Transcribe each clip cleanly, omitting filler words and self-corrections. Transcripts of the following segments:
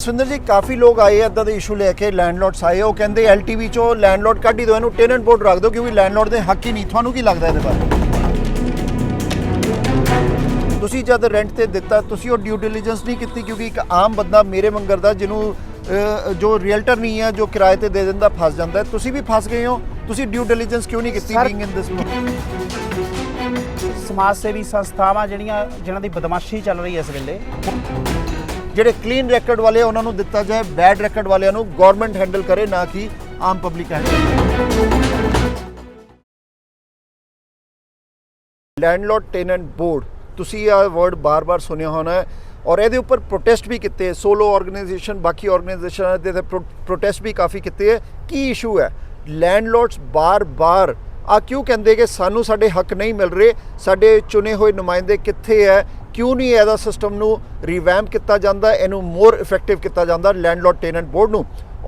सुंदर जी काफ़ी लोग आए इदा के इशू लैके लैंडलॉर्ड्स आए वो कहते LTV चो लैंडलॉर्ड कढ़ ही दो इनू टेनेंट बोर्ड रख दो क्योंकि लैंडलॉर्ड के हक ही नहीं। थानू की लगता है बारे तुसी जब रेंट ते दिता तुसी वो ड्यू डिलीजेंस नहीं की क्योंकि एक आम बंदा मेरे मंगर दा जिन्हों जो रियल्टर नहीं है जो किराए ते दे दिंदा फस जाता है। तुसी भी फस गए हो, तुसी ड्यू डिलीजेंस क्यों नहीं की बीइंग इन दिस समाज सेवी संस्थावां जिन्हां दी बदमाशी चल रही है इस वेले ਜਿਹੜੇ ਕਲੀਨ ਰੈਕੋਰਡ ਵਾਲੇ ਉਹਨਾਂ ਨੂੰ ਦਿੱਤਾ ਜਾਏ, ਬੈਡ ਰੈਕੋਰਡ ਵਾਲਿਆਂ ਨੂੰ ਗਵਰਨਮੈਂਟ ਹੈਂਡਲ ਕਰੇ ਨਾ ਕਿ ਆਮ ਪਬਲਿਕ ਹੈਂਡਲ। ਲੈਂਡਲॉर्ड ਟੈਨੈਂਟ ਬੋਰਡ ਤੁਸੀਂ ਇਹ ਵਰਡ ਬਾਰ-ਬਾਰ ਸੁਣਿਆ ਹੋਣਾ ਹੈ ਔਰ ਇਹਦੇ ਉੱਪਰ ਪ੍ਰੋਟੈਸਟ ਵੀ ਕੀਤੇ, ਸੋਲੋ ਆਰਗੇਨਾਈਜੇਸ਼ਨ ਬਾਕੀ ਆਰਗੇਨਾਈਜੇਸ਼ਨਾਂ ਦੇ ਪ੍ਰੋਟੈਸਟ ਵੀ ਕਾਫੀ ਕੀਤੇ ਹੈ। ਕੀ ਇਸ਼ੂ ਹੈ? ਲੈਂਡਲॉर्ड्स ਬਾਰ-ਬਾਰ ਆ ਕਿਉਂ ਕਹਿੰਦੇ ਕਿ ਸਾਨੂੰ ਸਾਡੇ ਹੱਕ ਨਹੀਂ ਮਿਲ ਰਹੇ, ਸਾਡੇ ਚੁਣੇ ਹੋਏ ਨੁਮਾਇੰਦੇ ਕਿੱਥੇ ਹੈ, क्यों नहीं ਇਹਦਾ सिस्टम ਨੂੰ ਰਿਵੈਂਪ ਕੀਤਾ ਜਾਂਦਾ, ਇਹਨੂੰ ਮੋਰ ਇਫੈਕਟਿਵ ਕੀਤਾ ਜਾਂਦਾ ਲੈਂਡਲॉर्ड ਟੈਨੈਂਟ ਬੋਰਡ ਨੂੰ।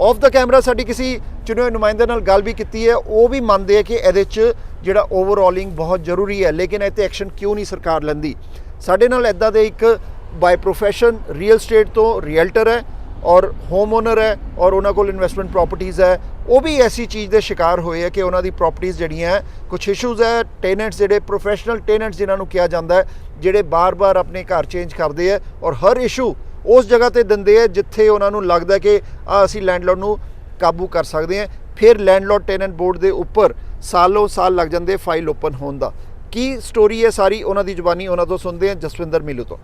ਆਫ ਦਾ ਕੈਮਰਾ ਸਾਡੀ ਕਿਸੇ ਚੁਣੇ ਹੋਏ ਨੁਮਾਇੰਦੇ ਨਾਲ ਗੱਲ ਵੀ ਕੀਤੀ ਹੈ, ਉਹ ਵੀ ਮੰਨਦੇ ਆ ਕਿ ਇਹਦੇ 'ਚ ਜਿਹੜਾ ਓਵਰਆਲਿੰਗ ਬਹੁਤ ਜ਼ਰੂਰੀ ਹੈ, ਲੇਕਿਨ ਇਹ 'ਤੇ ਐਕਸ਼ਨ ਕਿਉਂ ਨਹੀਂ ਸਰਕਾਰ ਲੈਂਦੀ। ਸਾਡੇ ਨਾਲ ਇੱਦਾਂ ਦੇ ਇੱਕ ਬਾਈ ਪ੍ਰੋਫੈਸ਼ਨ ਰੀਅਲ ਸਟੇਟ ਤੋਂ ਰੀਅਲਟਰ ਹੈ ਔਰ ਹੋਮ ਓਨਰ ਹੈ ਔਰ ਉਹਨਾਂ ਕੋਲ ਇਨਵੈਸਟਮੈਂਟ ਪ੍ਰੋਪਰਟੀਜ਼ ਹੈ, ਉਹ ਵੀ ਐਸੀ ਚੀਜ਼ ਦੇ ਸ਼ਿਕਾਰ ਹੋਏ ਹੈ ਕਿ ਉਹਨਾਂ ਦੀ ਪ੍ਰੋਪਰਟੀਜ਼ ਜਿਹੜੀਆਂ ਕੁਛ ਇਸ਼ੂਜ਼ ਹੈ। ਟੈਨੈਂਟਸ ਜਿਹੜੇ ਪ੍ਰੋਫੈਸ਼ਨਲ ਟੈਨੈਂਟਸ ਜਿਨ੍ਹਾਂ ਨੂੰ ਕਿਹਾ ਜਾਂਦਾ ਹੈ, ਜਿਹੜੇ ਬਾਰ-ਬਾਰ ਆਪਣੇ ਘਰ ਚੇਂਜ ਕਰਦੇ ਹੈ ਔਰ ਹਰ ਇਸ਼ੂ ਉਸ ਜਗ੍ਹਾ ਤੇ ਦਿੰਦੇ ਹੈ ਜਿੱਥੇ ਉਹਨਾਂ ਨੂੰ ਲੱਗਦਾ ਕਿ ਅਸੀਂ ਲੈਂਡਲॉर्ड ਨੂੰ ਕਾਬੂ ਕਰ ਸਕਦੇ ਹਾਂ। ਫਿਰ ਲੈਂਡਲॉर्ड ਟੈਨੈਂਟ ਬੋਰਡ ਦੇ ਉੱਪਰ ਸਾਲੋਂ ਸਾਲ ਲੱਗ ਜਾਂਦੇ ਫਾਈਲ ਓਪਨ ਹੋਣ ਦਾ। ਕੀ ਸਟੋਰੀ ਹੈ ਸਾਰੀ ਉਹਨਾਂ ਦੀ ਜ਼ੁਬਾਨੀ ਉਹਨਾਂ ਤੋਂ ਸੁਣਦੇ ਹਾਂ ਜਸਵਿੰਦਰ ਮਿਲੂ ਤੋਂ।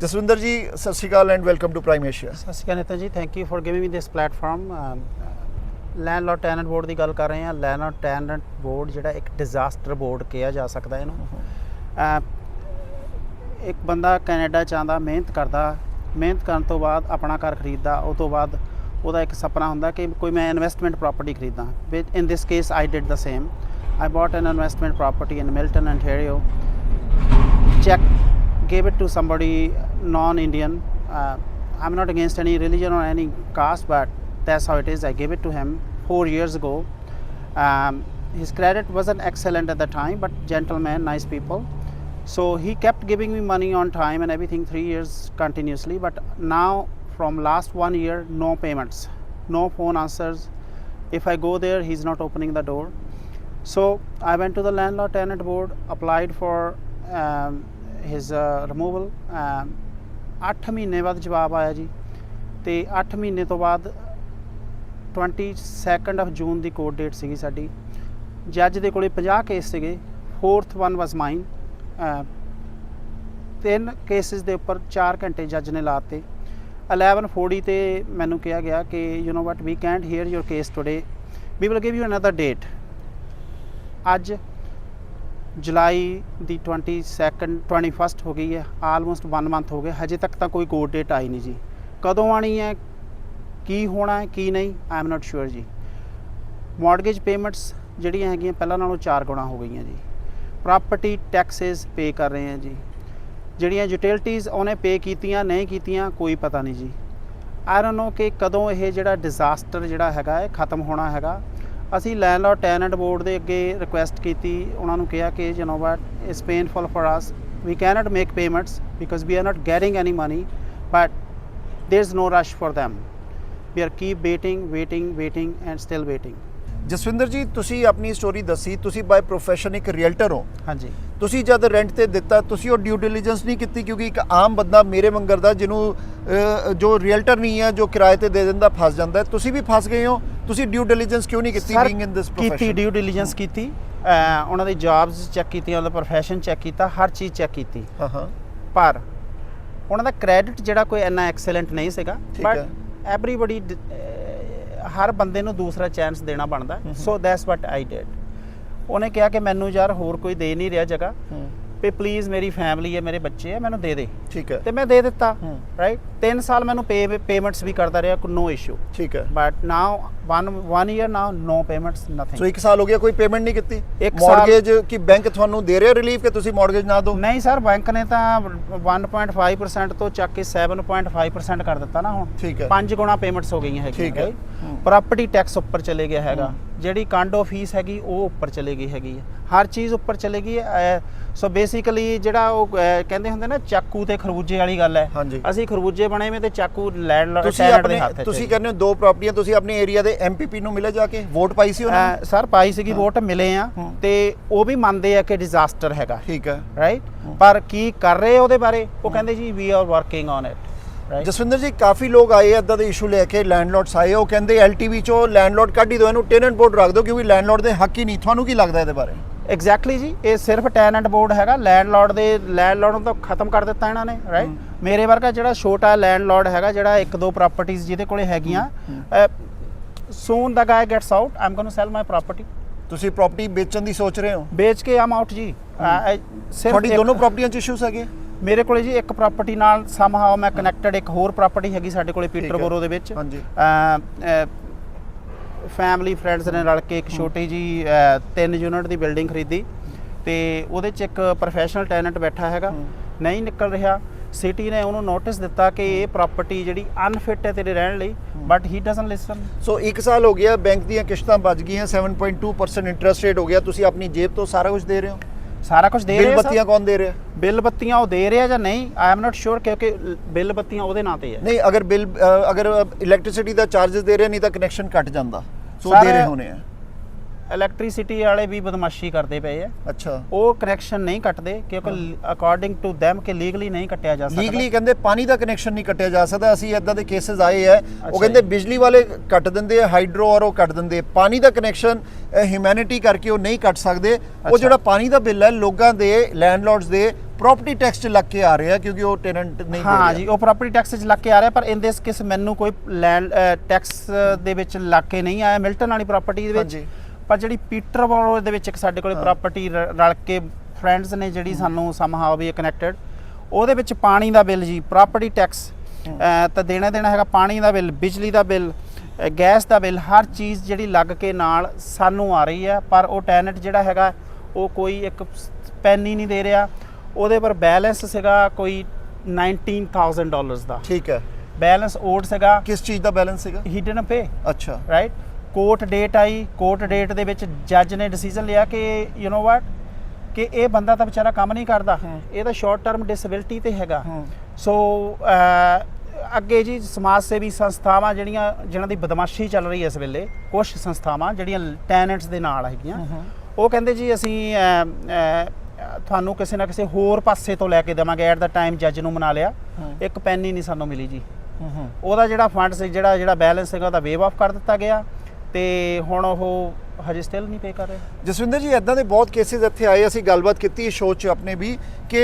ਜਸਵਿੰਦਰ ਜੀ ਸਤਿ ਸ਼੍ਰੀ ਅਕਾਲ and welcome to Prime Asia. ਸਤਿ ਸ਼੍ਰੀ ਅਕਾਲ ਨੇਤਾ ਜੀ, thank you for giving me this platform. Landlord tenant board ਦੀ ਗੱਲ ਕਰ ਰਹੇ ਹਾਂ। ਲੈਂਡਲॉर्ड ਟੈਨੈਂਟ ਬੋਰਡ ਜਿਹੜਾ ਇੱਕ ਡਿਜ਼ਾਸਟਰ ਬੋਰਡ ਕਿਹਾ ਜਾ ਸਕਦਾ ਇਹਨੂੰ। ਇੱਕ ਬੰਦਾ ਕੈਨੇਡਾ 'ਚ ਆਉਂਦਾ, ਮਿਹਨਤ ਕਰਦਾ, ਮਿਹਨਤ ਕਰਨ ਤੋਂ ਬਾਅਦ ਆਪਣਾ ਘਰ ਖਰੀਦਦਾ, ਉਹ ਤੋਂ ਬਾਅਦ ਉਹਦਾ ਇੱਕ ਸੁਪਨਾ ਹੁੰਦਾ ਕਿ ਕੋਈ ਮੈਂ ਇਨਵੈਸਟਮੈਂਟ ਪ੍ਰੋਪਰਟੀ ਖਰੀਦਾਂ। In this case I did the same. I bought an investment property in Milton ontario, check gave it to somebody non-Indian. I'm not against any religion or any caste, but that's how it is. I gave it to him 4 years ago. His credit wasn't excellent at the time, but gentleman, nice people. So he kept giving me money on time and everything 3 years continuously. But now from last 1 year, no payments, no phone answers. If I go there, he's not opening the door. So I went to the landlord tenant board, applied for his removal। 8 ਮਹੀਨੇ ਬਾਅਦ ਜਵਾਬ ਆਇਆ ਜੀ, ਤੇ 8 ਮਹੀਨੇ ਤੋਂ ਬਾਅਦ 22 ਜੂਨ ਦੀ court date ਸੀਗੀ ਸਾਡੀ। ਜੱਜ ਦੇ ਕੋਲੇ 50 ਕੇਸ ਸੀਗੇ, 4th one was mine। 3 cases ਦੇ ਉੱਪਰ 4 ਘੰਟੇ ਜੱਜ ਨੇ ਲਾਤੇ। 11:40 ਤੇ ਮੈਨੂੰ ਕਿਹਾ ਗਿਆ ਕਿ you know what, we can't hear your case today, we will give you another date. ਅੱਜ जुलाई ਦੀ 21 ਹੋ ਗਈ ਹੈ, ਆਲਮੋਸਟ 1 ਮੰਥ ਹੋ ਗਏ, ਹਜੇ ਤੱਕ ਤਾਂ ਕੋਈ ਕੋਰਟ ਡੇਟ ਆਈ ਨਹੀਂ ਜੀ। ਕਦੋਂ ਆਣੀ ਹੈ, ਕੀ ਹੋਣਾ ਹੈ, ਕੀ ਨਹੀਂ, ਆਈ ਐਮ ਨਾਟ ਸ਼ੋਰ ਜੀ। ਮੌਰਗੇਜ ਪੇਮੈਂਟਸ ਜਿਹੜੀਆਂ ਹੈਗੀਆਂ ਪਹਿਲਾਂ ਨਾਲੋਂ 4 ਗੁਣਾ ਹੋ ਗਈਆਂ ਜੀ। ਪ੍ਰੋਪਰਟੀ ਟੈਕਸਿਸ ਪੇ ਕਰ ਰਹੇ ਹਾਂ ਜੀ। ਜਿਹੜੀਆਂ ਯੂਟਿਲਿਟੀਜ਼ ਉਹਨੇ ਪੇ ਕੀਤੀਆਂ ਨਹੀਂ ਕੀਤੀਆਂ ਕੋਈ ਪਤਾ ਨਹੀਂ ਜੀ। ਆਈ ਡੋਨਟ ਨੋ ਕਿ ਕਦੋਂ ਇਹ ਜਿਹੜਾ ਡਿਜ਼ਾਸਟਰ ਜਿਹੜਾ ਹੈਗਾ ਇਹ ਖਤਮ ਹੋਣਾ ਹੈਗਾ। ਅਸੀਂ ਲੈਂਡਲॉर्ड ਟੈਨੈਂਟ ਬੋਰਡ ਦੇ ਅੱਗੇ ਰਿਕੁਐਸਟ ਕੀਤੀ, ਉਹਨਾਂ ਨੂੰ ਕਿਹਾ ਕਿ you know what, it's painful for us, we can't make payments because we are not getting any money, but there is no rush for them। We are keep waiting and still waiting. Jaswinder ji ਤੁਸੀਂ ਆਪਣੀ story ਦੱਸੀ, ਤੁਸੀਂ by profession ਇੱਕ realtor ਹੋ। ਹਾਂਜੀ। ਤੁਸੀਂ ਜਦ rent ਤੇ ਦਿੱਤਾ ਤੁਸੀਂ ਉਹ ਡਿਊ ਡਿਲੀਜੈਂਸ ਨਹੀਂ ਕੀਤੀ ਕਿਉਂਕਿ ਇੱਕ ਆਮ ਬੰਦਾ ਮੇਰੇ ਮੰਗਰ ਦਾ ਜਿਹਨੂੰ ਜੋ ਰੀਅਲਟਰ ਨਹੀਂ ਹੈ ਜੋ ਕਿਰਾਏ ਤੇ ਦੇ ਦਿੰਦਾ ਫਸ ਜਾਂਦਾ। ਤੁਸੀਂ ਵੀ ਫਸ ਗਏ ਹੋ, ਤੁਸੀਂ ਡਿਊ ਡਿਲੀਜੈਂਸ ਕਿਉਂ ਨਹੀਂ ਕੀਤੀ ਬੀਇੰਗ ਇਨ ਦਿਸ ਪ੍ਰੋਫੈਸ਼ਨ? ਕੀਤੀ, ਡਿਊ ਡਿਲੀਜੈਂਸ ਕੀਤੀ, ਉਹਨਾਂ ਦੀ ਜੌਬਸ ਚੈੱਕ ਕੀਤੀਆਂ, ਉਹਦਾ ਪ੍ਰੋਫੈਸ਼ਨ ਚੈੱਕ ਕੀਤਾ, ਹਰ ਚੀਜ਼ ਚੈੱਕ ਕੀਤੀ। ਪਰ ਉਹਨਾਂ ਦਾ ਕ੍ਰੈਡਿਟ ਜਿਹੜਾ ਕੋਈ ਇੰਨਾ ਐਕਸੈਲੈਂਟ ਨਹੀਂ ਸੀਗਾ। ਬਟ ਐਵਰੀਬਡੀ, ਹਰ ਬੰਦੇ ਨੂੰ ਦੂਸਰਾ ਚਾਂਸ ਦੇਣਾ ਬਣਦਾ। So that's what I did. ਉਹਨੇ ਕਿਹਾ ਕਿ ਮੈਨੂੰ ਯਾਰ ਹੋਰ ਕੋਈ ਦੇ ਨਹੀਂ ਰਿਹਾ ਜਗ੍ਹਾ, ਵੀ ਪਲੀਜ਼ ਮੇਰੀ ਫੈਮਿਲੀ ਹੈ, ਮੇਰੇ ਬੱਚੇ ਹੈ, ਮੈਨੂੰ ਦੇ ਦੇ। ਠੀਕ ਹੈ। ਤੇ ਮੈਂ ਦੇ ਦਿੱਤਾ, ਰਾਈਟ। 3 ਸਾਲ ਮੈਨੂੰ ਪੇਮੈਂਟਸ ਵੀ ਕਰਦਾ ਰਿਹਾ, ਨੋ ਇਸ਼ੂ। ਠੀਕ ਹੈ। But now 1 year now no payments, nothing. So 1 ਸਾਲ ਹੋ ਗਿਆ ਕੋਈ ਪੇਮੈਂਟ ਨਹੀਂ ਕੀਤੀ। ਮੌਰਗੇਜ ਕੀ ਬੈਂਕ ਤੁਹਾਨੂੰ ਦੇ ਰਿਹਾ ਰਿਲੀਫ ਕਿ ਤੁਸੀਂ ਮੌਰਗੇਜ ਨਾ ਦਿਓ? ਨਹੀਂ ਸਰ, ਬੈਂਕ ਨੇ ਤਾਂ 1.5% ਤੋਂ ਚੱਕ ਕੇ 7.5% ਕਰ ਦਿੱਤਾ ਨਾ ਹੁਣ। ਠੀਕ ਹੈ। 5 ਗੁਣਾ ਪੇਮੈਂਟਸ ਹੋ ਗਈਆਂ ਹੈਗੀਆਂ। ਠੀਕ ਹੈ। ਪ੍ਰੋਪਰਟੀ ਟੈਕਸ ਉੱਪਰ ਚਲੇ ਗਿਆ ਹੈਗਾ, ਜਿਹੜੀ ਕਾਂਡੋ ਫੀਸ ਹੈਗੀ ਉਹ ਉੱਪਰ ਚਲੇ ਗਈ ਹੈਗੀ ਹੈ, ਹਰ ਚੀਜ਼ ਉੱਪਰ ਚਲੇ ਗਈ ਹੈ। ਸੋ ਬੇਸਿਕਲੀ ਜਿਹੜਾ ਉਹ ਕਹਿੰਦੇ ਹੁੰਦੇ ਨਾ ਚਾਕੂ ਤੇ ਖਰਬੂਜੇ ਵਾਲੀ ਗੱਲ ਹੈ, ਹਾਂਜੀ। ਅਸੀਂ ਖਰਬੂਜੇ ਬਣੇ ਵੇ ਤੇ ਚਾਕੂ ਲੈਂਡ ਤੁਸੀਂ ਆਪਣੇ ਤੁਸੀਂ ਕਹਿੰਦੇ ਹੋ 2 ਪ੍ਰਾਪਰਟੀਆਂ, ਤੁਸੀਂ ਆਪਣੇ ਏਰੀਆ ਦੇ ਐਮਪੀਪੀ ਨੂੰ ਮਿਲੇ ਜਾ ਕੇ ਵੋਟ ਪਾਈ ਸੀ ਉਹਨਾਂ ਨੇ? ਸਰ ਪਾਈ ਸੀਗੀ ਵੋਟ, ਮਿਲੇ ਆ ਤੇ ਉਹ ਵੀ ਮੰਨਦੇ ਆ ਕਿ ਡਿਜ਼ਾਸਟਰ ਹੈਗਾ, ਠੀਕ ਹੈ, ਰਾਈਟ। ਪਰ ਕੀ ਕਰ ਰਹੇ ਉਹਦੇ ਬਾਰੇ ਉਹ ਕਹਿੰਦੇ ਜੀ we are working on it. Jaswinder ji ਕਾਫੀ ਲੋਕ ਆਏ ਇੱਦਾਂ ਦੇ ਇਸ਼ੂ ਲੈ ਕੇ, ਲੈਂਡਲੋਰਡਸ ਆਏ, ਉਹ ਕਹਿੰਦੇ ਐਲਟੀਵੀ ਚੋਂ ਲੈਂਡਲੋਰਡ ਕੱਢ ਹੀ ਦਿਓ, ਇਹਨੂੰ ਟੈਨੈਂਟ ਬੋਰਡ ਰੱਖ ਦਿਓ ਕਿਉਂਕਿ ਲੈਂਡਲੋਰਡ ਦੇ ਹੱਕ ਹੀ ਨਹੀਂ। ਤੁਹਾਨੂੰ ਕੀ ਲੱਗਦਾ ਇਹਦੇ ਬਾਰੇ? ਐਗਜ਼ੈਕਟਲੀ ਜੀ, ਇਹ ਸਿਰਫ ਟੈਨੈਂਟ ਬੋਰਡ ਹੈਗਾ, ਲੈਂਡਲੋਰਡ ਨੂੰ ਤਾਂ ਖਤਮ ਕਰ ਦਿੱਤਾ ਇਹਨਾਂ ਨੇ, ਰਾਈਟ। ਮੇਰੇ ਵਰਗਾ ਜਿਹੜਾ ਛੋਟਾ ਲੈਂਡਲੋਰਡ ਹੈਗਾ, ਜਿਹੜਾ 1-2 ਪ੍ਰਾਪਰਟੀਆਂ ਜਿਹਦੇ ਕੋਲੇ ਹੈਗੀਆਂ, soon the guy gets out, I am going to sell my property. ਤੁਸੀਂ ਪ੍ਰਾਪਰਟੀ ਵੇਚਣ ਦੀ ਸੋਚ ਰਹੇ ਹੋ? ਵੇਚ ਕੇ ਆਮ ਆਊਟ ਜੀ। ਤੁਹਾਡੀ ਦੋਨੋਂ ਪ੍ਰਾਪਰਟੀਆਂ 'ਚ ਇਸ਼ੂਸ ਹੈਗੇ? ਮੇਰੇ ਕੋਲੇ ਜੀ ਇੱਕ ਪ੍ਰਾਪਰਟੀ ਨਾਲ ਸਮਹਾਓ ਮੈਂ ਕਨੈਕਟਡ, ਇੱਕ ਹੋਰ ਪ੍ਰਾਪਰਟੀ ਹੈਗੀ ਸਾਡੇ ਕੋਲੇ ਪੀਟਰਬੋਰੋ ਦੇ ਵਿੱਚ। ਹਾਂਜੀ। ਫੈਮਿਲੀ ਫਰੈਂਡਸ ਨੇ ਰਲ ਕੇ ਇੱਕ ਛੋਟੀ ਜੀ 3 ਯੂਨਿਟ ਦੀ ਬਿਲਡਿੰਗ ਖਰੀਦੀ ਤੇ ਉਹਦੇ 'ਚ ਇੱਕ ਪ੍ਰੋਫੈਸ਼ਨਲ ਟੈਨੈਂਟ ਬੈਠਾ ਹੈਗਾ, ਨਹੀਂ ਨਿਕਲ ਰਿਹਾ। ਸਿਟੀ ਨੇ ਉਹਨੂੰ ਨੋਟਿਸ ਦਿੱਤਾ ਕਿ ਇਹ ਪ੍ਰਾਪਰਟੀ ਜਿਹੜੀ ਅਨਫਿਟ ਹੈ ਤੇਰੇ ਰਹਿਣ ਲਈ, ਬਟ ਹੀ ਡਸਨਟ ਲਿਸਨ। ਸੋ 1 ਸਾਲ ਹੋ ਗਿਆ, ਬੈਂਕ ਦੀਆਂ ਕਿਸ਼ਤਾਂ ਬਚ ਗਈਆਂ, 7.2% ਇੰਟਰਸਟ ਰੇਟ ਹੋ ਗਿਆ, ਤੁਸੀਂ ਆਪਣੀ ਜੇਬ ਤੋਂ ਸਾਰਾ ਕੁਝ ਦੇ ਰਹੇ ਹੋ? ਸਾਰਾ ਕੁਝ ਦੇ ਰਹੇ ਬਿੱਲ ਬੱਤੀਆਂ ਕੌਣ ਦੇ ਰਿਹਾ? ਬਿੱਲ ਬੱਤੀਆਂ ਉਹ ਦੇ ਰਿਹਾ ਜਾਂ ਨਹੀਂ, ਆਈ ਐਮ ਨਾਟ ਸ਼ੋਰ, ਕਿਉਂਕਿ ਬਿੱਲ ਬੱਤੀਆਂ ਉਹਦੇ ਨਾਂ ਤੇ ਹੈ। ਨਹੀਂ, ਅਗਰ ਇਲੈਕਟ੍ਰਿਸਿਟੀ ਦਾ ਚਾਰजेस ਦੇ ਰਹੇ, ਨਹੀਂ ਤਾਂ ਕਨੈਕਸ਼ਨ ਕੱਟ ਜਾਂਦਾ, ਸੋ ਦੇ ਰਹੇ ਹੋਣੇ ਆ। ਇਲੈਕਟ੍ਰਿਸਿਟੀ ਵਾਲੇ ਵੀ ਬਦਮਾਸ਼ੀ ਕਰਦੇ ਪਏ ਆ। ਅੱਛਾ। ਉਹ ਕਨੈਕਸ਼ਨ ਨਹੀਂ ਕੱਟਦੇ ਕਿਉਂਕਿ ਅਕੋਰਡਿੰਗ ਟੂ them ਕਿ ਲੀਗਲੀ ਨਹੀਂ ਕੱਟਿਆ ਜਾ ਸਕਦਾ। ਲੀਗਲੀ ਕਹਿੰਦੇ ਪਾਣੀ ਦਾ ਕਨੈਕਸ਼ਨ ਨਹੀਂ ਕੱਟਿਆ ਜਾ ਸਕਦਾ। ਅਸੀਂ ਇਦਾਂ ਦੇ ਕੇਸਸ ਆਏ ਆ, ਉਹ ਕਹਿੰਦੇ ਬਿਜਲੀ ਵਾਲੇ ਕੱਟ ਦਿੰਦੇ ਆ, ਹਾਈਡਰੋ ਔਰ ਉਹ ਕੱਟ ਦਿੰਦੇ, ਪਾਣੀ ਦਾ ਕਨੈਕਸ਼ਨ ਹਿਊਮੈਨਿਟੀ ਕਰਕੇ ਉਹ ਨਹੀਂ ਕੱਟ ਸਕਦੇ। ਉਹ ਜਿਹੜਾ ਪਾਣੀ ਦਾ ਬਿੱਲ ਹੈ ਲੋਕਾਂ ਦੇ, ਲੈਂਡਲੋਰਡਸ ਦੇ ਪ੍ਰੋਪਰਟੀ ਟੈਕਸ 'ਚ ਲੱਗ ਕੇ ਆ ਰਿਹਾ ਕਿਉਂਕਿ ਉਹ ਟੈਨੈਂਟ ਨਹੀਂ। ਹਾਂ ਜੀ, ਉਹ ਪ੍ਰੋਪਰਟੀ ਟੈਕਸ 'ਚ ਲੱਗ ਕੇ ਆ ਰਿਹਾ, ਪਰ ਇਨ ਦਿਸ ਕੇਸ ਮੈਨੂੰ ਕੋਈ ਲੈਂਡ ਟੈਕਸ ਦੇ ਵਿੱਚ ਲੱਗ ਕੇ ਨਹੀਂ ਆਇਆ ਮਿਲਟਨ ਵਾਲੀ ਪ੍ਰਾਪਰਟੀ ਦੇ ਵਿੱਚ। ਪਰ ਜਿਹੜੀ ਪੀਟਰਬੋਰੋ ਦੇ ਵਿੱਚ ਇੱਕ ਸਾਡੇ ਕੋਲੇ ਪ੍ਰਾਪਰਟੀ ਰਲ ਕੇ ਫਰੈਂਡਸ ਨੇ ਜਿਹੜੀ ਸਾਨੂੰ ਸਮਹਾਓ ਵੀ ਕਨੈਕਟਡ, ਉਹਦੇ ਵਿੱਚ ਪਾਣੀ ਦਾ ਬਿੱਲ ਜੀ, ਪ੍ਰਾਪਰਟੀ ਟੈਕਸ ਤਾਂ ਦੇਣਾ ਹੈਗਾ, ਪਾਣੀ ਦਾ ਬਿੱਲ, ਬਿਜਲੀ ਦਾ ਬਿੱਲ, ਗੈਸ ਦਾ ਬਿੱਲ, ਹਰ ਚੀਜ਼ ਜਿਹੜੀ ਲੱਗ ਕੇ ਨਾਲ ਸਾਨੂੰ ਆ ਰਹੀ ਹੈ। ਪਰ ਉਹ ਟੈਨੈਂਟ ਜਿਹੜਾ ਹੈਗਾ ਉਹ ਕੋਈ ਇੱਕ ਪੈਨੀ ਨਹੀਂ ਦੇ ਰਿਹਾ। ਉਹਦੇ ਪਰ ਬੈਲੈਂਸ ਸੀਗਾ ਕੋਈ $19,000 ਦਾ। ਠੀਕ ਹੈ। ਬੈਲੈਂਸ ਓਡ ਸੀਗਾ। ਕਿਸ ਚੀਜ਼ ਦਾ ਬੈਲੈਂਸ ਸੀਗਾ? ਹੀ ਡਿਡਨਟ ਪੇ। ਅੱਛਾ, ਰਾਈਟ। ਕੋਰਟ ਡੇਟ ਆਈ, ਕੋਰਟ ਡੇਟ ਦੇ ਵਿੱਚ ਜੱਜ ਨੇ ਡਿਸੀਜਨ ਲਿਆ ਕਿ ਯੂ ਨੋ ਵਾਟ, ਕਿ ਇਹ ਬੰਦਾ ਤਾਂ ਵਿਚਾਰਾ ਕੰਮ ਨਹੀਂ ਕਰਦਾ, ਇਹ ਤਾਂ ਸ਼ਾਰਟ ਟਰਮ ਡਿਸੇਬਿਲਟੀ ਤੇ ਹੈਗਾ। ਸੋ ਅੱਗੇ ਜੀ ਸਮਾਜ ਸੇਵੀ ਸੰਸਥਾਵਾਂ ਜਿਨ੍ਹਾਂ ਦੀ ਬਦਮਾਸ਼ੀ ਚੱਲ ਰਹੀ ਹੈ ਇਸ ਵੇਲੇ, ਕੁਝ ਸੰਸਥਾਵਾਂ ਜਿਹੜੀਆਂ ਟੈਨੈਂਟਸ ਦੇ ਨਾਲ ਹੈਗੀਆਂ, ਉਹ ਕਹਿੰਦੇ ਜੀ ਅਸੀਂ ਤੁਹਾਨੂੰ ਕਿਸੇ ਨਾ ਕਿਸੇ ਹੋਰ ਪਾਸੇ ਤੋਂ ਲੈ ਕੇ ਦੇਵਾਂਗੇ। ਐਟ ਦਾ ਟਾਈਮ ਜੱਜ ਨੂੰ ਮਨਾ ਲਿਆ, ਇੱਕ ਪੈਨੀ ਨਹੀਂ ਸਾਨੂੰ ਮਿਲੀ ਜੀ। ਉਹਦਾ ਜਿਹੜਾ ਫੰਡ ਸੀ, ਜਿਹੜਾ ਬੈਲੈਂਸ ਸੀਗਾ, ਉਹਦਾ ਵੇਵ ਆਫ ਕਰ ਦਿੱਤਾ ਗਿਆ ਤੇ ਹੁਣ ਉਹ ਹਜੇ ਸਟਿਲ ਨਹੀਂ ਪੇ ਕਰ ਰਹੇ। ਜਸਵਿੰਦਰ ਜੀ ਇਦਾਂ ਦੇ ਬਹੁਤ ਕੇਸਿਸ ਇੱਥੇ ਆਏ, ਅਸੀਂ ਗੱਲਬਾਤ ਕੀਤੀ ਇਸ ਸ਼ੋਅ 'ਚ ਆਪਣੇ ਵੀ ਕਿ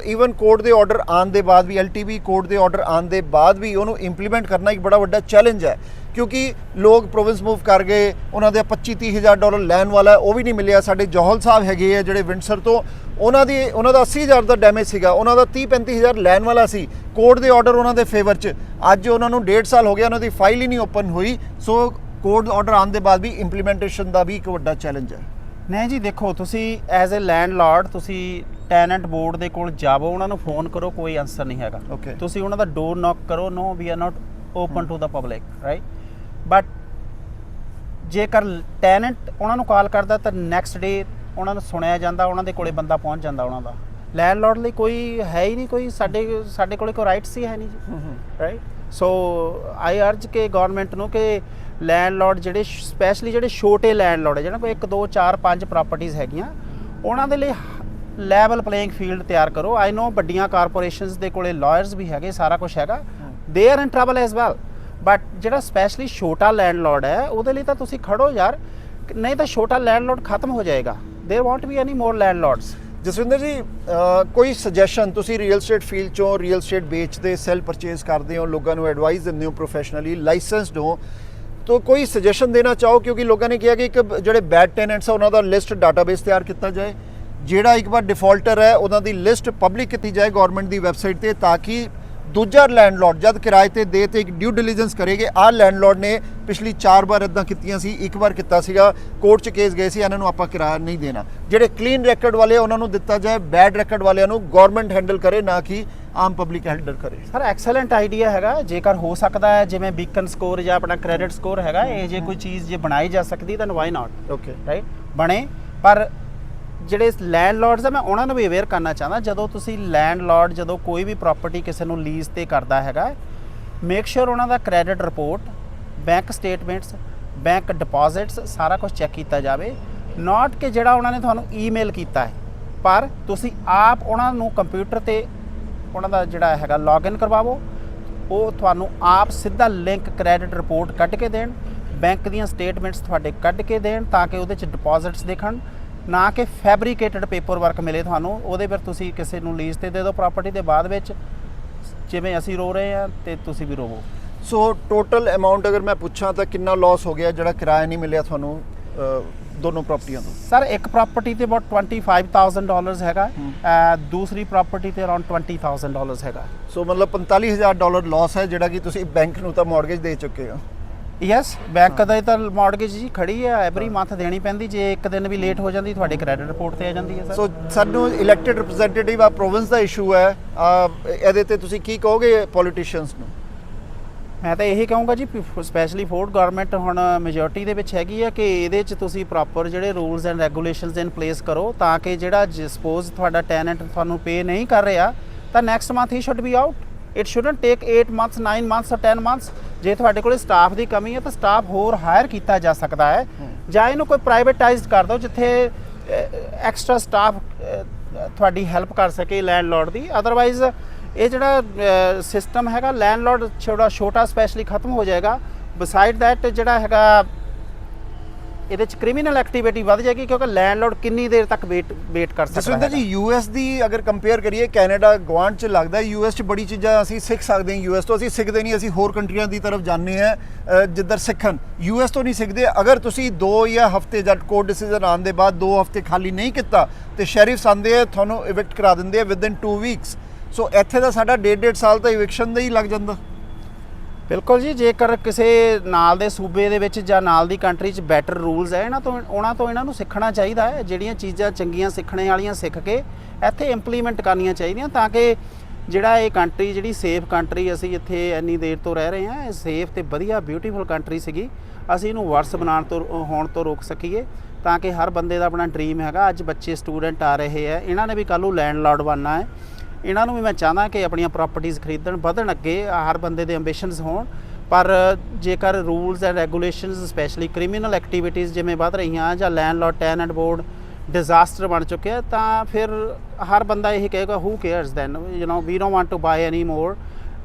ਈਵਨ ਕੋਰਟ ਦੇ ਆਰਡਰ ਆਉਣ ਦੇ ਬਾਅਦ ਵੀ, ਐਲਟੀਵੀ ਕੋਰਟ ਦੇ ਆਰਡਰ ਆਉਣ ਦੇ ਬਾਅਦ ਵੀ ਉਹਨੂੰ ਇੰਪਲੀਮੈਂਟ ਕਰਨਾ ਇੱਕ ਬੜਾ ਵੱਡਾ ਚੈਲੰਜ ਹੈ ਕਿਉਂਕਿ ਲੋਕ ਪ੍ਰੋਵਿੰਸ ਮੂਵ ਕਰ ਗਏ, ਉਹਨਾਂ ਦੇ $25-30,000 ਲੈਣ ਵਾਲਾ ਉਹ ਵੀ ਨਹੀਂ ਮਿਲਿਆ। ਸਾਡੇ ਜੋਹਲ ਸਾਹਿਬ ਹੈਗੇ ਆ ਜਿਹੜੇ ਵਿੰਡਸਰ ਤੋਂ, ਉਹਨਾਂ ਦਾ 80,000 ਦਾ ਡੈਮੇਜ ਸੀਗਾ, ਉਹਨਾਂ ਦਾ 30-35,000 ਲੈਣ ਵਾਲਾ ਸੀ। ਕੋਰਟ ਦੇ ਆਰਡਰ ਉਹਨਾਂ ਦੇ ਫੇਵਰ 'ਚ, ਅੱਜ ਉਹਨਾਂ ਨੂੰ 1.5 ਸਾਲ ਹੋ ਗਿਆ, ਉਹਨਾਂ ਦੀ ਫਾਈਲ ਹੀ ਨਹੀਂ ਓਪਨ ਹੋਈ। ਸੋ ਕੋਰਟ ਆਰਡਰ ਆਉਣ ਦੇ ਬਾਅਦ ਵੀ ਇੰਪਲੀਮੈਂਟੇਸ਼ਨ ਦਾ ਵੀ ਇੱਕ ਵੱਡਾ ਚੈਲੰਜ ਹੈ। ਨਹੀਂ ਜੀ, ਦੇਖੋ ਤੁਸੀਂ ਐਜ਼ ਅ ਲੈਂਡਲਾਰਡ ਤੁਸੀਂ ਟੈਨੈਂਟ ਬੋਰਡ ਦੇ ਕੋਲ ਜਾਵੋ, ਉਹਨਾਂ ਨੂੰ ਫੋਨ ਕਰੋ, ਕੋਈ ਆਨਸਰ ਨਹੀਂ ਹੈਗਾ। ਤੁਸੀਂ ਉਹਨਾਂ ਦਾ ਡੋਰ ਨੌਕ ਕਰੋ, no we are not open to the public, right. But ਜੇਕਰ ਟੈਨੈਂਟ ਉਹਨਾਂ ਨੂੰ ਕਾਲ ਕਰਦਾ ਤਾਂ ਨੈਕਸਟ ਡੇ ਉਹਨਾਂ ਨੂੰ ਸੁਣਿਆ ਜਾਂਦਾ, ਉਹਨਾਂ ਦੇ ਕੋਲੇ ਬੰਦਾ ਪਹੁੰਚ ਜਾਂਦਾ ਉਹਨਾਂ ਦਾ। ਲੈਂਡਲਾਰਡ ਲਈ ਕੋਈ ਹੈ ਹੀ ਨਹੀਂ, ਕੋਈ ਸਾਡੇ ਕੋਲੇ ਕੋਈ ਰਾਈਟਸ ਹੀ ਹੈ ਨਹੀਂ ਜੀ, ਰਾਈਟ। ਸੋ ਆਈ ਅਰਜ ਕਿ ਗਵਰਨਮੈਂਟ ਨੂੰ ਕਿ ਲੈਂਡਲਾਰਡ ਜਿਹੜੇ ਸਪੈਸ਼ਲੀ ਜਿਹੜੇ ਛੋਟੇ ਲੈਂਡਲਾਰਡ ਹੈ, ਜਿਹਨਾਂ ਕੋਲ 1 2 4 5 ਪ੍ਰਾਪਰਟੀਆਂ ਹੈਗੀਆਂ, ਉਹਨਾਂ ਦੇ ਲਈ ਲੈਵਲ ਪਲੇਇੰਗ ਫੀਲਡ ਤਿਆਰ ਕਰੋ। ਆਈ ਨੋ ਵੱਡੀਆਂ ਕਾਰਪੋਰੇਸ਼ਨਸ ਦੇ ਕੋਲੇ ਲਾਇਰਸ ਵੀ ਹੈਗੇ, ਸਾਰਾ ਕੁਝ ਹੈਗਾ, they are in trouble as well. But ਜਿਹੜਾ ਸਪੈਸ਼ਲੀ ਛੋਟਾ ਲੈਂਡਲਾਰਡ ਹੈ ਉਹਦੇ ਲਈ ਤਾਂ ਤੁਸੀਂ ਖੜੋ ਯਾਰ, ਨਹੀਂ ਤਾਂ ਛੋਟਾ ਲੈਂਡਲਾਰਡ ਖਤਮ ਹੋ ਜਾਏਗਾ। ਦੇयर ਵੋਂਟ ਬੀ ਐਨੀ ਮੋਰ ਲੈਂਡਲਾਰਡਸ। ਜਸਵਿੰਦਰ ਜੀ ਕੋਈ ਸੁਜੈਸ਼ਨ, ਤੁਸੀਂ ਰੀਅਲ ਸਟੇਟ ਫੀਲਡ 'ਚੋਂ ਰੀਅਲ ਸਟੇਟ ਵੇਚਦੇ, ਸੈਲ ਪਰਚੇਜ਼ ਕਰਦੇ ਹੋ, ਲੋਕਾਂ ਨੂੰ ਐਡਵਾਈਸ ਦਿੰਦੇ ਹੋ, ਪ੍ਰੋਫੈਸ਼ਨਲੀ ਲਾਇਸੈਂਸਡ ਹੋ, तो कोई सजेशन देना चाहो क्योंकि लोगों ने कहा कि एक जो बैड टेनेंट्स है उन्होंने लिस्ट डाटाबेस तैयार किया जाए, जोड़ा एक बार डिफॉल्टर है उन्होंने लिस्ट पब्लिक की जाए गवर्नमेंट की वैबसाइट पर, ताकि ਦੂਜਾ ਲੈਂਡਲੋਰਡ ਜਦ ਕਿਰਾਏ ਤੇ ਦੇ ਤੇ ਇੱਕ ਡਿਊ ਡਿਲੀਜੈਂਸ ਕਰੇਗੇ। ਆਹ ਲੈਂਡਲੋਰਡ ਨੇ ਪਿਛਲੀ 4 ਵਾਰ ਇਦਾਂ ਕੀਤੀਆਂ ਸੀ, ਇੱਕ ਵਾਰ ਕੀਤਾ ਸੀਗਾ ਕੋਰਟ 'ਚ ਕੇਸ ਗਏ ਸੀ, ਇਹਨਾਂ ਨੂੰ ਆਪਾਂ ਕਿਰਾਇਆ ਨਹੀਂ ਦੇਣਾ। ਜਿਹੜੇ ਕਲੀਨ ਰੈਕੋਰਡ ਵਾਲੇ ਉਹਨਾਂ ਨੂੰ ਦਿੱਤਾ ਜਾਏ, ਬੈਡ ਰੈਕੋਰਡ ਵਾਲਿਆਂ ਨੂੰ ਗਵਰਨਮੈਂਟ ਹੈਂਡਲ ਕਰੇ, ਨਾ ਕਿ ਆਮ ਪਬਲਿਕ ਹੈਂਡਲ ਕਰੇ। ਸਰ ਐਕਸੈਲੈਂਟ ਆਈਡੀਆ ਹੈਗਾ, ਜੇਕਰ ਹੋ ਸਕਦਾ ਹੈ ਜਿਵੇਂ ਬੀਕਨ ਸਕੋਰ ਜਾਂ ਆਪਣਾ ਕ੍ਰੈਡਿਟ ਸਕੋਰ ਹੈਗਾ, ਇਹ ਜੇ ਕੋਈ ਚੀਜ਼ ਜੇ ਬਣਾਈ ਜਾ ਸਕਦੀ ਤਾਂ ਵਾਈ ਨਾਟ, ਓਕੇ ਰਾਈਟ, ਬਣੇ। ਪਰ ਜਿਹੜੇ ਲੈਂਡਲੋਰਡਸ ਆ ਮੈਂ ਉਹਨਾਂ ਨੂੰ ਵੀ ਅਵੇਅਰ ਕਰਨਾ ਚਾਹੁੰਦਾ, ਜਦੋਂ ਤੁਸੀਂ ਲੈਂਡਲੋਰਡ ਜਦੋਂ ਕੋਈ ਵੀ ਪ੍ਰਾਪਰਟੀ ਕਿਸੇ ਨੂੰ ਲੀਜ਼ ਤੇ ਕਰਦਾ ਹੈਗਾ, ਮੇਕ ਸ਼ੋਰ ਉਹਨਾਂ ਦਾ credit report, bank statements, bank deposits ਸਾਰਾ ਕੁਝ ਚੈੱਕ ਕੀਤਾ ਜਾਵੇ। ਨਾਟ ਕਿ ਜਿਹੜਾ ਉਹਨਾਂ ਨੇ ਤੁਹਾਨੂੰ ਈਮੇਲ ਕੀਤਾ ਹੈ, ਪਰ ਤੁਸੀਂ ਆਪ ਉਹਨਾਂ ਨੂੰ ਕੰਪਿਊਟਰ ਤੇ ਉਹਨਾਂ ਦਾ ਜਿਹੜਾ ਹੈਗਾ ਲੌਗਇਨ ਕਰਵਾਵੋ, ਉਹ ਤੁਹਾਨੂੰ ਆਪ ਸਿੱਧਾ ਲਿੰਕ ਕ੍ਰੈਡਿਟ ਰਿਪੋਰਟ ਕੱਢ ਕੇ ਦੇਣ, ਬੈਂਕ ਦੀਆਂ ਸਟੇਟਮੈਂਟਸ ਤੁਹਾਡੇ ਕੱਢ ਕੇ ਦੇਣ, ਤਾਂ ਕਿ ਉਹਦੇ 'ਚ ਡਿਪੋਜ਼ਿਟਸ ਦੇਖਣ, ਨਾ ਕਿ ਫੈਬਰੀਕੇਟਡ ਪੇਪਰ ਵਰਕ ਮਿਲੇ ਤੁਹਾਨੂੰ। ਉਹਦੇ ਪਰ ਤੁਸੀਂ ਕਿਸੇ ਨੂੰ ਲੀਜ਼ ਤੇ ਦੇ ਦਿਓ ਪ੍ਰਾਪਰਟੀ ਦੇ ਬਾਅਦ ਵਿੱਚ ਜਿਵੇਂ ਅਸੀਂ ਰੋ ਰਹੇ ਹਾਂ ਤੇ ਤੁਸੀਂ ਵੀ ਰੋਵੋ। ਸੋ ਟੋਟਲ ਅਮਾਉਂਟ ਅਗਰ ਮੈਂ ਪੁੱਛਾਂ ਤਾਂ ਕਿੰਨਾ ਲਾਸ ਹੋ ਗਿਆ ਜਿਹੜਾ ਕਿਰਾਇਆ ਨਹੀਂ ਮਿਲਿਆ ਤੁਹਾਨੂੰ ਦੋਨੋਂ ਪ੍ਰਾਪਰਟੀਆਂ ਤੋਂ? ਸਰ ਇੱਕ ਪ੍ਰਾਪਰਟੀ ਤੇ ਅਬਾਊਟ $25,000 ਹੈਗਾ, ਦੂਸਰੀ ਪ੍ਰਾਪਰਟੀ ਤੇ ਅਰਾਊਂਡ $20,000 ਹੈਗਾ। ਸੋ ਮਤਲਬ $45,000 ਲਾਸ ਹੈ ਜਿਹੜਾ ਕਿ ਤੁਸੀਂ ਬੈਂਕ ਨੂੰ ਤਾਂ ਮੌਰਗੇਜ ਦੇ ਚੁੱਕੇ ਹੋ। ਯੈਸ, ਬੈਂਕ ਦਾ ਤਾਂ ਮੌਰਗੇਜ ਜੀ ਖੜੀ ਹੈ, ਐਵਰੀ ਮੰਥ ਦੇਣੀ ਪੈਂਦੀ, ਜੇ ਇੱਕ ਦਿਨ ਵੀ ਲੇਟ ਹੋ ਜਾਂਦੀ ਤੁਹਾਡੇ ਕ੍ਰੈਡਿਟ ਰਿਪੋਰਟ ਤੇ ਆ ਜਾਂਦੀ ਹੈ। ਸੋ ਸਾਨੂੰ ਇਲੈਕਟਿਡ ਰਿਪਰੈਜ਼ੈਂਟੇਟਿਵ ਆ ਪ੍ਰੋਵਿੰਸ ਦਾ ਇਸ਼ੂ ਹੈ, ਇਹਦੇ ਤੇ ਤੁਸੀਂ ਕੀ ਕਹੋਗੇ ਪੋਲੀਟੀਸ਼ੀਅਨਸ ਨੂੰ? ਮੈਂ ਤਾਂ ਇਹੀ ਕਹੂੰਗਾ ਜੀ, ਸਪੈਸ਼ਲੀ ਫੋਰਡ ਗਵਰਨਮੈਂਟ ਹੁਣ ਮੈਜੋਰਟੀ ਦੇ ਵਿੱਚ ਹੈਗੀ ਹੈ ਕਿ ਇਹਦੇ 'ਚ ਤੁਸੀਂ ਪ੍ਰੋਪਰ ਜਿਹੜੇ rules and regulations in place ਕਰੋ, ਤਾਂ ਕਿ ਜਿਹੜਾ ਸਪੋਜ਼ ਤੁਹਾਡਾ ਟੈਨੈਂਟ ਤੁਹਾਨੂੰ ਪੇ ਨਹੀਂ ਕਰ ਰਿਹਾ ਤਾਂ next month he should be out. It shouldn't take 8 months 9 months or 10 months। ਜੇ ਤੁਹਾਡੇ ਕੋਲ ਸਟਾਫ ਦੀ ਕਮੀ ਹੈ ਤਾਂ ਸਟਾਫ ਹੋਰ ਹਾਇਰ ਕੀਤਾ ਜਾ ਸਕਦਾ ਹੈ, ਜਾਂ ਇਹਨੂੰ ਕੋਈ ਪ੍ਰਾਈਵੇਟਾਈਜ਼ਡ ਕਰ ਦਿਓ ਜਿੱਥੇ ਐਕਸਟਰਾ ਸਟਾਫ ਤੁਹਾਡੀ ਹੈਲਪ ਕਰ ਸਕੇ ਲੈਂਡਲੋਰਡ ਦੀ। ਅਦਰਵਾਈਜ਼ ਇਹ ਜਿਹੜਾ ਸਿਸਟਮ ਹੈਗਾ ਲੈਂਡਲੋਰਡ ਛੋਟਾ ਸਪੈਸ਼ਲੀ ਖਤਮ ਹੋ ਜਾਏਗਾ। ਬਿਸਾਈਡ ਦੈਟ ਜਿਹੜਾ ਹੈਗਾ ਇਹਦੇ 'ਚ ਕ੍ਰਿਮੀਨਲ ਐਕਟੀਵਿਟੀ ਵੱਧ ਜਾਏਗੀ, ਕਿਉਂਕਿ ਲੈਂਡਲੋਰਡ ਕਿੰਨੀ ਦੇਰ ਤੱਕ ਵੇਟ ਕਰ ਸਕਦਾ ਹੈ। ਜਸਵਿੰਦਰ ਜੀ, ਯੂਐਸ ਦੀ ਅਗਰ ਕੰਪੇਅਰ ਕਰੀਏ ਕੈਨੇਡਾ ਗਵਾਂਢ 'ਚ ਲੱਗਦਾ ਯੂਐਸ 'ਚ ਬੜੀ ਚੀਜ਼ਾਂ ਅਸੀਂ ਸਿੱਖ ਸਕਦੇ ਹਾਂ। ਯੂਐਸ ਤੋਂ ਅਸੀਂ ਸਿੱਖਦੇ ਨਹੀਂ, ਅਸੀਂ ਹੋਰ ਕੰਟਰੀਆਂ ਦੀ ਤਰਫ ਜਾਂਦੇ ਹਾਂ ਜਿੱਧਰ ਸਿੱਖਣ, ਯੂਐਸ ਤੋਂ ਨਹੀਂ ਸਿੱਖਦੇ। ਅਗਰ ਤੁਸੀਂ 2 ਜਾਂ ਹਫ਼ਤੇ ਜਦ ਕੋਰਟ ਡਿਸੀਜਨ ਆਉਣ ਦੇ ਬਾਅਦ 2 ਹਫ਼ਤੇ ਖਾਲੀ ਨਹੀਂ ਕੀਤਾ ਤੇ ਸ਼ੈਰਿਫਸ ਆਉਂਦੇ ਆ ਤੁਹਾਨੂੰ ਇਵਿਕਟ ਕਰਾ ਦਿੰਦੇ ਆ ਵਿਦਿਨ 2 weeks। ਸੋ ਇੱਥੇ ਦਾ ਸਾਡਾ 1.5 ਸਾਲ ਤਾਂ ਇਵਿਕਸ਼ਨ ਦਾ ਹੀ ਲੱਗ ਜਾਂਦਾ। ਬਿਲਕੁਲ ਜੀ, ਜੇਕਰ ਕਿਸੇ ਨਾਲ ਦੇ ਸੂਬੇ ਦੇ ਵਿੱਚ ਜਾਂ ਨਾਲ ਦੀ ਕੰਟਰੀ 'ਚ ਬੈਟਰ ਰੂਲਸ ਹੈ ਉਹਨਾਂ ਤੋਂ ਇਹਨਾਂ ਨੂੰ ਸਿੱਖਣਾ ਚਾਹੀਦਾ ਹੈ। ਜਿਹੜੀਆਂ ਚੀਜ਼ਾਂ ਚੰਗੀਆਂ ਸਿੱਖਣੇ ਵਾਲੀਆਂ ਸਿੱਖ ਕੇ ਇੱਥੇ ਇੰਪਲੀਮੈਂਟ ਕਰਨੀਆਂ ਚਾਹੀਦੀਆਂ, ਤਾਂ ਕਿ ਜਿਹੜਾ ਇਹ ਕੰਟਰੀ ਜਿਹੜੀ ਸੇਫ ਕੰਟਰੀ ਅਸੀਂ ਇੱਥੇ ਇੰਨੀ ਦੇਰ ਤੋਂ ਰਹਿ ਰਹੇ ਹਾਂ, ਇਹ ਸੇਫ ਤੇ ਵਧੀਆ ਬਿਊਟੀਫੁਲ ਕੰਟਰੀ ਸੀਗੀ, ਅਸੀਂ ਇਹਨੂੰ ਵਰਸ ਹੋਣ ਤੋਂ ਰੋਕ ਸਕੀਏ, ਤਾਂ ਕਿ ਹਰ ਬੰਦੇ ਦਾ ਆਪਣਾ ਡਰੀਮ ਹੈਗਾ। ਅੱਜ ਬੱਚੇ ਸਟੂਡੈਂਟ ਆ ਰਹੇ ਹੈ, ਇਹਨਾਂ ਨੇ ਵੀ ਕੱਲ੍ਹ ਨੂੰ ਲੈਂਡਲੋਰਡ ਬਣਨਾ ਹੈ। ਇਹਨਾਂ ਨੂੰ ਵੀ ਮੈਂ ਚਾਹੁੰਦਾ ਕਿ ਆਪਣੀਆਂ ਪ੍ਰਾਪਰਟੀਜ਼ ਖਰੀਦਣ, ਵਧਣ ਅੱਗੇ, ਹਰ ਬੰਦੇ ਦੇ ਐਂਬੀਸ਼ਨਸ ਹੋਣ। ਪਰ ਜੇਕਰ rules and regulations specially criminal activities ਜਿਵੇਂ ਵੱਧ ਰਹੀਆਂ ਜਾਂ ਲੈਂਡਲੋਰਡ ਟੈਨੈਂਟ ਬੋਰਡ ਡਿਜ਼ਾਸਟਰ ਬਣ ਚੁੱਕਿਆ, ਤਾਂ ਫਿਰ ਹਰ ਬੰਦਾ ਇਹੀ ਕਹੇਗਾ who cares then we don't want to buy any more.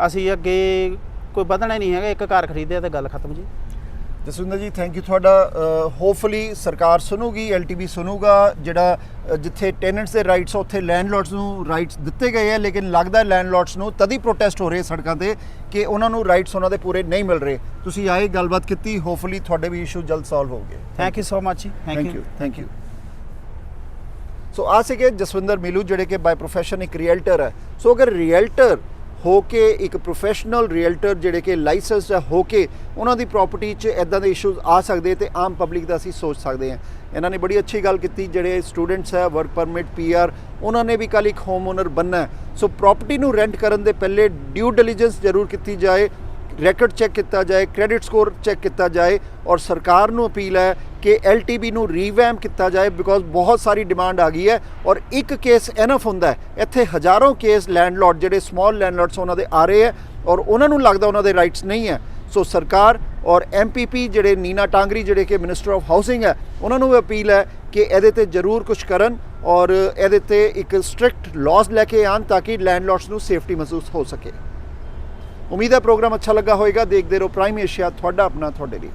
ਅਸੀਂ ਅੱਗੇ ਕੋਈ ਵਧਣਾ ਨਹੀਂ ਹੈਗਾ, ਇੱਕ ਘਰ ਖਰੀਦਿਆ ਤੇ ਗੱਲ ਖਤਮ ਜੀ। ਜਸਵਿੰਦਰ ਜੀ, ਥੈਂਕ ਯੂ ਤੁਹਾਡਾ। ਹੋਪਫੁਲੀ ਸਰਕਾਰ ਸੁਣੂਗੀ, LTB ਸੁਣੂਗਾ। ਜਿਹੜਾ ਜਿੱਥੇ ਟੈਨੈਂਟਸ ਦੇ ਰਾਈਟਸ ਉੱਥੇ ਲੈਂਡਲੋਰਡਸ ਨੂੰ ਰਾਈਟਸ ਦਿੱਤੇ ਗਏ ਆ, ਲੇਕਿਨ ਲੱਗਦਾ ਲੈਂਡਲੋਰਡਸ ਨੂੰ ਤਦ ਹੀ ਪ੍ਰੋਟੈਸਟ ਹੋ ਰਹੇ ਸੜਕਾਂ ਤੇ ਕਿ ਉਹਨਾਂ ਨੂੰ ਰਾਈਟਸ ਉਹਨਾਂ ਦੇ ਪੂਰੇ ਨਹੀਂ ਮਿਲ ਰਹੇ। ਤੁਸੀਂ ਆਏ, ਗੱਲਬਾਤ ਕੀਤੀ, ਹੋਪਫੁਲੀ ਤੁਹਾਡੇ ਵੀ ਇਸ਼ੂ ਜਲਦ ਸੋਲਵ ਹੋਣਗੇ। ਥੈਂਕ ਯੂ ਸੋ ਮਚ ਜੀ। Thank you. ਸੋ ਆ ਸੀਗੇ ਜਸਵਿੰਦਰ ਮੀਲੂ, ਜਿਹੜੇ ਕਿ ਬਾਈ ਪ੍ਰੋਫੈਸ਼ਨ ਇੱਕ ਰੀਅਲਟਰ ਹੈ। ਸੋ ਅਗਰ ਰੀਅਲਟਰ ਹੋ ਕੇ ਇੱਕ ਪ੍ਰੋਫੈਸ਼ਨਲ ਰੀਅਲਟਰ ਜਿਹੜੇ ਕਿ ਲਾਇਸੈਂਸ ਹੋ ਕੇ ਉਹਨਾਂ ਦੀ ਪ੍ਰਾਪਰਟੀ 'ਚ ਇੱਦਾਂ ਦੇ ਇਸ਼ੂਜ਼ ਆ ਸਕਦੇ ਤੇ ਆਮ ਪਬਲਿਕ ਦਾ ਅਸੀਂ ਸੋਚ ਸਕਦੇ ਹਾਂ। ਇਹਨਾਂ ਨੇ ਬੜੀ ਅੱਛੀ ਗੱਲ ਕੀਤੀ। ਜਿਹੜੇ ਸਟੂਡੈਂਟਸ ਹੈ, ਵਰਕ ਪਰਮਿਟ, PR, ਉਹਨਾਂ ਨੇ ਵੀ ਕੱਲ੍ਹ ਇੱਕ ਹੋਮ ਓਨਰ ਬਣਨਾ। ਸੋ ਪ੍ਰਾਪਰਟੀ ਨੂੰ ਰੈਂਟ ਕਰਨ ਦੇ ਪਹਿਲੇ ਡਿਊ ਡਿਲੀਜੈਂਸ ਜ਼ਰੂਰ ਕੀਤੀ ਜਾਏ, ਰੈਕਡ ਚੈੱਕ ਕੀਤਾ ਜਾਏ, ਕ੍ਰੈਡਿਟ ਸਕੋਰ ਚੈੱਕ ਕੀਤਾ ਜਾਏ, ਔਰ ਸਰਕਾਰ ਨੂੰ ਅਪੀਲ ਹੈ ਕਿ LTB ਨੂੰ ਰੀਵੈਂਪ ਕੀਤਾ ਜਾਏ, ਬਿਕੋਜ਼ ਬਹੁਤ ਸਾਰੀ ਡਿਮਾਂਡ ਆ ਗਈ ਹੈ ਔਰ ਇੱਕ ਕੇਸ ਐਨਫ ਹੁੰਦਾ ਹੈ। ਇੱਥੇ ਹਜ਼ਾਰਾਂ ਕੇਸ ਲੈਂਡਲੋਰਡ ਜਿਹੜੇ ਸਮਾਲ ਲੈਂਡਲੋਰਡਸ ਉਹਨਾਂ ਦੇ ਆ ਰਹੇ ਹੈ ਔਰ ਉਹਨਾਂ ਨੂੰ ਲੱਗਦਾ ਉਹਨਾਂ ਦੇ ਰਾਈਟਸ ਨਹੀਂ ਹੈ। ਸੋ ਸਰਕਾਰ ਔਰ MPP ਜਿਹੜੇ ਨੀਨਾ ਟਾਂਗਰੀ ਜਿਹੜੇ ਕਿ ਮਿਨਿਸਟਰ ਆਫ ਹਾਊਸਿੰਗ ਹੈ, ਉਹਨਾਂ ਨੂੰ ਵੀ ਅਪੀਲ ਹੈ ਕਿ ਇਹਦੇ ਤੇ ਜ਼ਰੂਰ ਕੁਝ ਕਰਨ ਔਰ ਇਹਦੇ ਤੇ ਇੱਕ ਸਟ੍ਰਿਕਟ ਲਾਜ਼ ਲੈ ਕੇ ਆਉਣ ਤਾਂ ਕਿ ਲੈਂਡਲੋਰਡਸ ਨੂੰ ਸੇਫਟੀ ਮਹਿਸੂਸ ਹੋ ਸਕੇ। ਉਮੀਦ ਹੈ ਪ੍ਰੋਗਰਾਮ ਅੱਛਾ ਲੱਗਾ ਹੋਵੇਗਾ। ਦੇਖਦੇ ਰਹੋ ਪ੍ਰਾਈਮ ਏਸ਼ੀਆ, ਤੁਹਾਡਾ ਆਪਣਾ, ਤੁਹਾਡੇ ਲਈ।